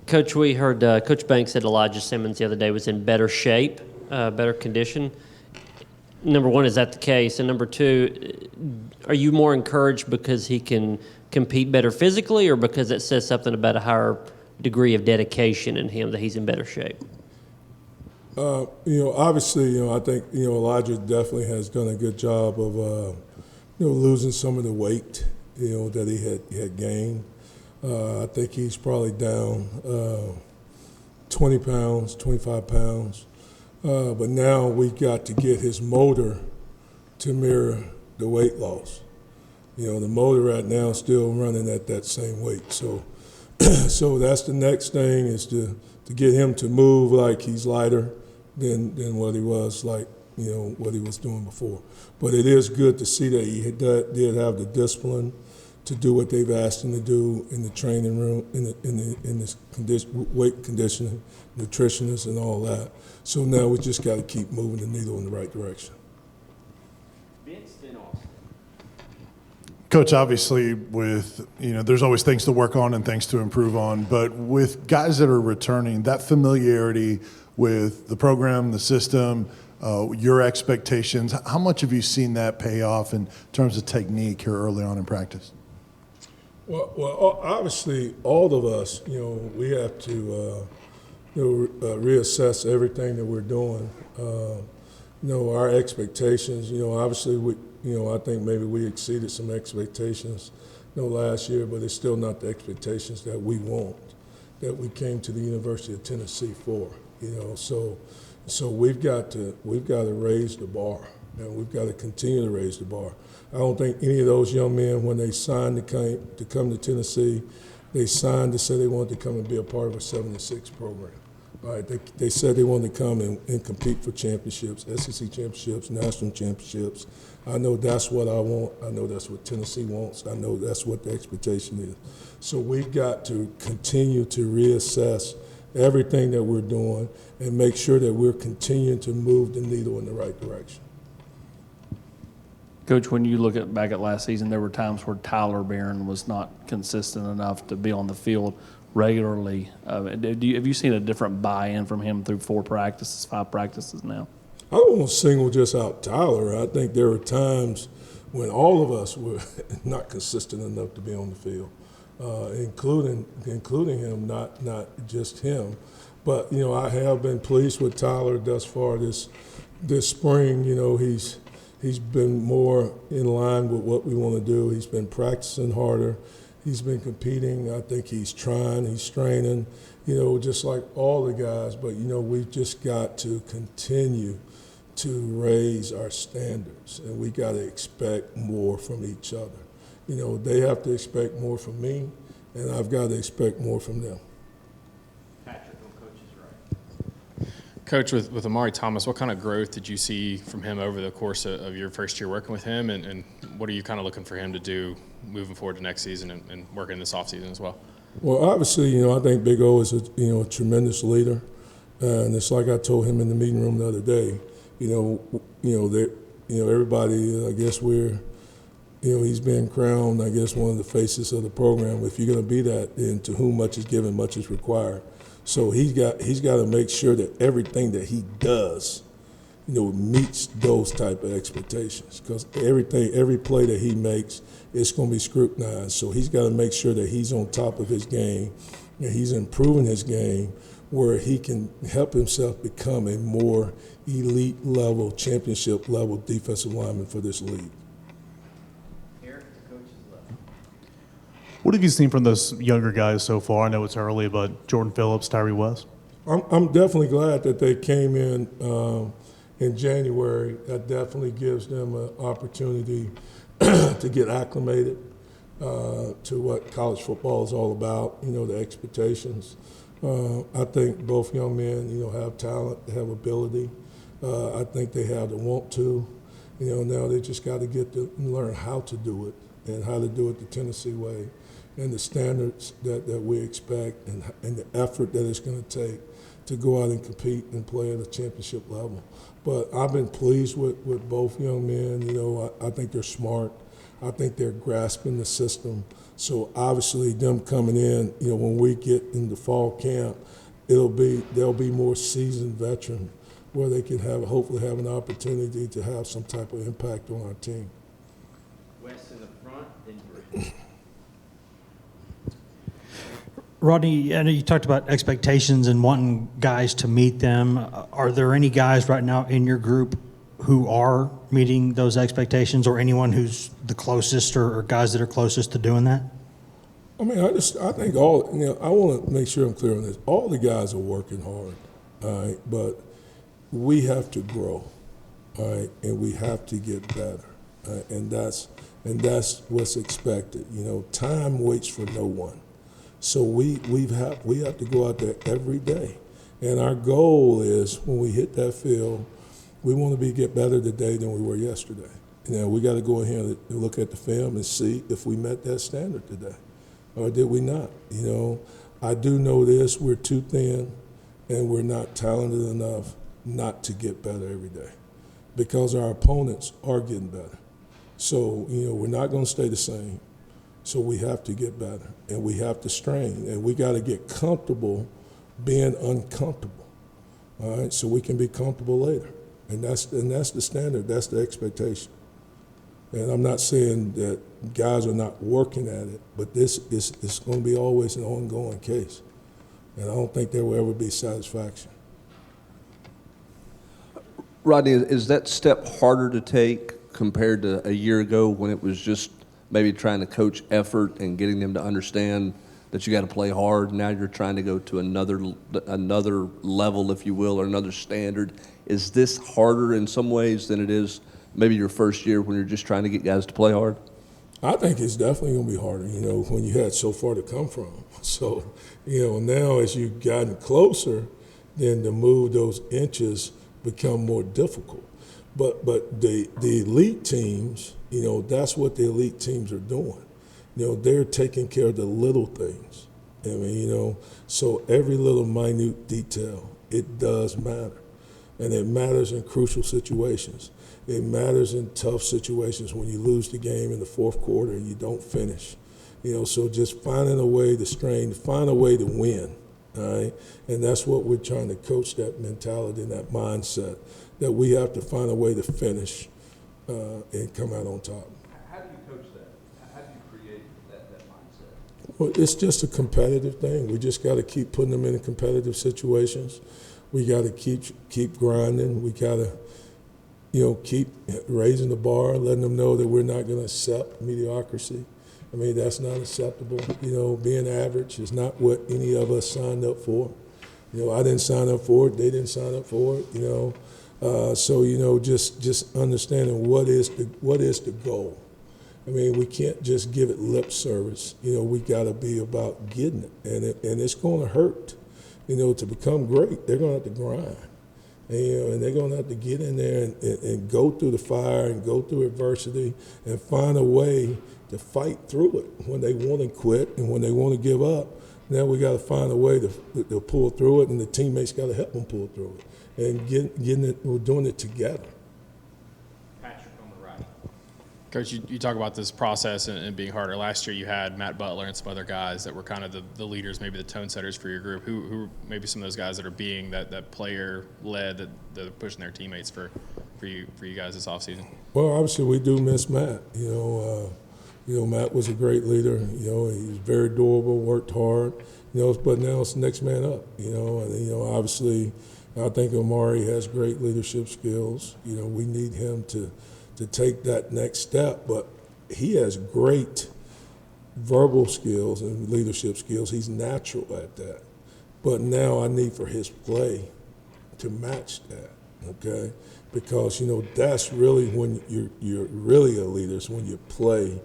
Coach, we heard Coach Banks said Elijah Simmons the other day was in better shape, better condition. Number one, is that the case? And number two, are you more encouraged because he can compete better physically, or because it says something about a higher degree of dedication in him that he's in better shape? Obviously, I think, Elijah definitely has done a good job of, losing some of the weight, that he had gained. I think he's probably down 20 pounds, 25 pounds. But now we got to get his motor to mirror the weight loss. The motor right now is still running at that same weight. So so that's the next thing, is to get him to move like he's lighter than what he was, like, what he was doing before. But it is good to see that he did have the discipline to do what they've asked him to do in the training room, in this weight conditioning, nutritionists and all that. So now we just got to keep moving the needle in the right direction. Coach, obviously there's always things to work on and things to improve on, but with guys that are returning, that familiarity with the program, the system, your expectations, how much have you seen that pay off in terms of technique here early on in practice? Well, obviously, all of us, we have to reassess everything that we're doing. Our expectations, obviously, I think maybe we exceeded some expectations, last year, but it's still not the expectations that we want, that we came to the University of Tennessee for, So we've got to raise the bar, and we've got to continue to raise the bar. I don't think any of those young men, when they signed to come to Tennessee, they signed to say they wanted to come and be a part of a 7-6 program. All right, they said they wanted to come and compete for championships, SEC championships, national championships. I know that's what I want. I know that's what Tennessee wants. I know that's what the expectation is. So we've got to continue to reassess everything that we're doing and make sure that we're continuing to move the needle in the right direction. Coach, when you look back at last season, there were times where Tyler Barron was not consistent enough to be on the field regularly. Have you seen a different buy-in from him through 5 practices now? I don't want to single just out Tyler. I think there were times when all of us were not consistent enough to be on the field, including him, not just him. But I have been pleased with Tyler thus far this spring. He's been more in line with what we want to do. He's been practicing harder. He's been competing. I think he's trying, he's straining, just like all the guys. But, we've just got to continue to raise our standards, and we got to expect more from each other. They have to expect more from me, and I've got to expect more from them. Coach, with Amari Thomas, what kind of growth did you see from him over the course of your first year working with him, and what are you kind of looking for him to do moving forward to next season and working this offseason as well? Well, obviously, I think Big O is a tremendous leader, and it's like I told him in the meeting room the other day. Everybody, I guess he's been crowned, I guess, one of the faces of the program. If you're going to be that, then to whom much is given, much is required. So he's got to make sure that everything that he does, meets those type of expectations. Because every play that he makes, it's going to be scrutinized. So he's got to make sure that he's on top of his game, and he's improving his game, where he can help himself become a more elite level, championship level defensive lineman for this league. What have you seen from those younger guys so far? I know it's early, but Jordan Phillips, Tyree West? I'm definitely glad that they came in January. That definitely gives them an opportunity to get acclimated to what college football is all about, the expectations. I think both young men, have talent, have ability. I think they have the want to. Now they just got to get to learn how to do it and how to do it the Tennessee way, and the standards that we expect, and the effort that it's going to take to go out and compete and play at a championship level. But I've been pleased with both young men. I think they're smart. I think they're grasping the system. So obviously, them coming in, when we get into fall camp, they'll be more seasoned veteran where they can hopefully have an opportunity to have some type of impact on our team. West in the front, then Green. Rodney, I know you talked about expectations and wanting guys to meet them. Are there any guys right now in your group who are meeting those expectations, or anyone who's the closest, or guys that are closest to doing that? I mean, I think all, I want to make sure I'm clear on this. All the guys are working hard, all right, but we have to grow, all right, and we have to get better, right? And that's what's expected. Time waits for no one. So we have to go out there every day, and our goal is when we hit that field, we want to get better today than we were yesterday. We got to go ahead and look at the film and see if we met that standard today, or did we not? I do know this: we're too thin, and we're not talented enough not to get better every day, because our opponents are getting better. So we're not going to stay the same. So we have to get better, and we have to strain, and we got to get comfortable being uncomfortable, all right, so we can be comfortable later. And that's the standard, that's the expectation. And I'm not saying that guys are not working at it, but this is going to be always an ongoing case. And I don't think there will ever be satisfaction. Rodney, is that step harder to take compared to a year ago when it was just maybe trying to coach effort and getting them to understand that you got to play hard? Now you're trying to go to another level, if you will, or another standard. Is this harder in some ways than it is maybe your first year when you're just trying to get guys to play hard? I think it's definitely going to be harder, when you had so far to come from. So, now as you've gotten closer, then to move those inches become more difficult. But the elite teams, that's what the elite teams are doing. They're taking care of the little things. I mean, so every little minute detail, it does matter. And it matters in crucial situations. It matters in tough situations when you lose the game in the fourth quarter and you don't finish. So just finding a way to strain, find a way to win, all right? And that's what we're trying to coach, that mentality and that mindset, that we have to find a way to finish and come out on top. How do you coach that? How do you create that mindset? Well, it's just a competitive thing. We just got to keep putting them in competitive situations. We got to keep grinding. We got to, keep raising the bar, letting them know that we're not going to accept mediocrity. I mean, that's not acceptable. Being average is not what any of us signed up for. I didn't sign up for it. They didn't sign up for it. So just understanding what is the goal. I mean, we can't just give it lip service. We got to be about getting it, and it's going to hurt. To become great, they're going to have to grind. And they're going to have to get in there and go through the fire and go through adversity and find a way to fight through it when they want to quit and when they want to give up. Now we got to find a way to pull through it, and the teammates got to help them pull through it. And getting it, we're doing it together. Patrick on the right. Coach, you talk about this process and being harder. Last year you had Matt Butler and some other guys that were kind of the leaders, maybe the tone setters for your group. Who maybe some of those guys that are being that player-led, that are pushing their teammates for you guys this offseason? Well, obviously we do miss Matt. Matt was a great leader. He was very durable, worked hard. But now it's the next man up. And obviously I think Amari has great leadership skills. We need him to take that next step, but he has great verbal skills and leadership skills. He's natural at that. But now I need for his play to match that, okay? Because, that's really when you're really a leader, is when your play,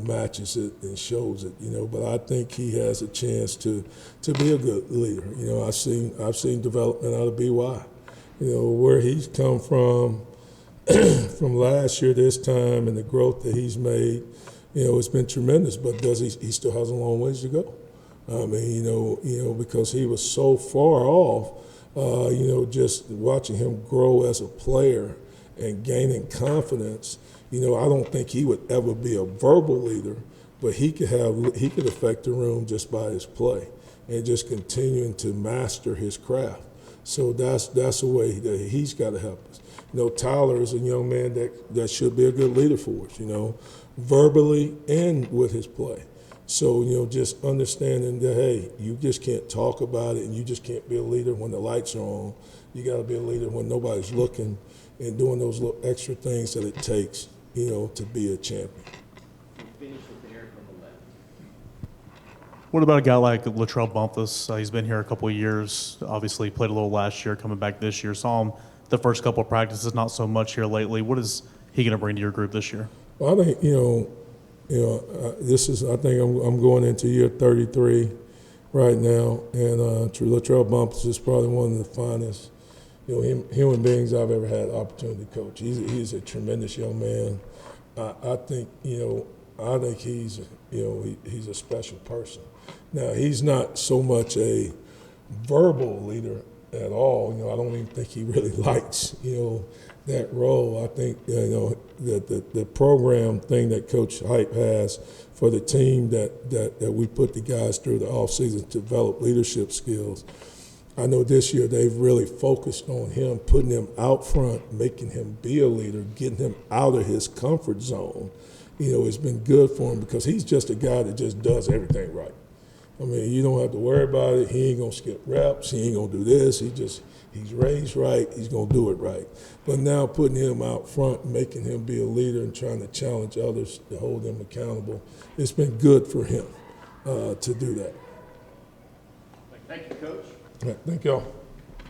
matches it and shows it, But I think he has a chance to be a good leader. I've seen development out of BY, where he's come from last year this time, and the growth that he's made, it's been tremendous. But he still has a long ways to go. I mean, because he was so far off, just watching him grow as a player and gaining confidence. I don't think he would ever be a verbal leader, but he could affect the room just by his play and just continuing to master his craft. So that's a way that he's got to help us. Tyler is a young man that should be a good leader for us, verbally and with his play. So, just understanding that, hey, you just can't talk about it and you just can't be a leader when the lights are on. You got to be a leader when nobody's looking and doing those little extra things that it takes, to be a champion. What about a guy like Latrell Bumpus? He's been here a couple of years. Obviously, played a little last year, coming back this year. Saw him the first couple of practices, not so much here lately. What is he going to bring to your group this year? Well, I think this is. I think I'm going into year 33 right now, and Latrell Bumpus is probably one of the finest human beings I've ever had the opportunity to coach. He's a tremendous young man. I think he's he's a special person. Now, he's not so much a verbal leader at all. I don't even think he really likes that role. I think that the program thing that Coach Hype has for the team that we put the guys through the offseason to develop leadership skills. I know this year they've really focused on him, putting him out front, making him be a leader, getting him out of his comfort zone. It's been good for him because he's just a guy that just does everything right. I mean, you don't have to worry about it. He ain't going to skip reps. He ain't going to do this. He's raised right. He's going to do it right. But now putting him out front, making him be a leader and trying to challenge others to hold them accountable, it's been good for him to do that. Thank you, Coach. All right, thank y'all.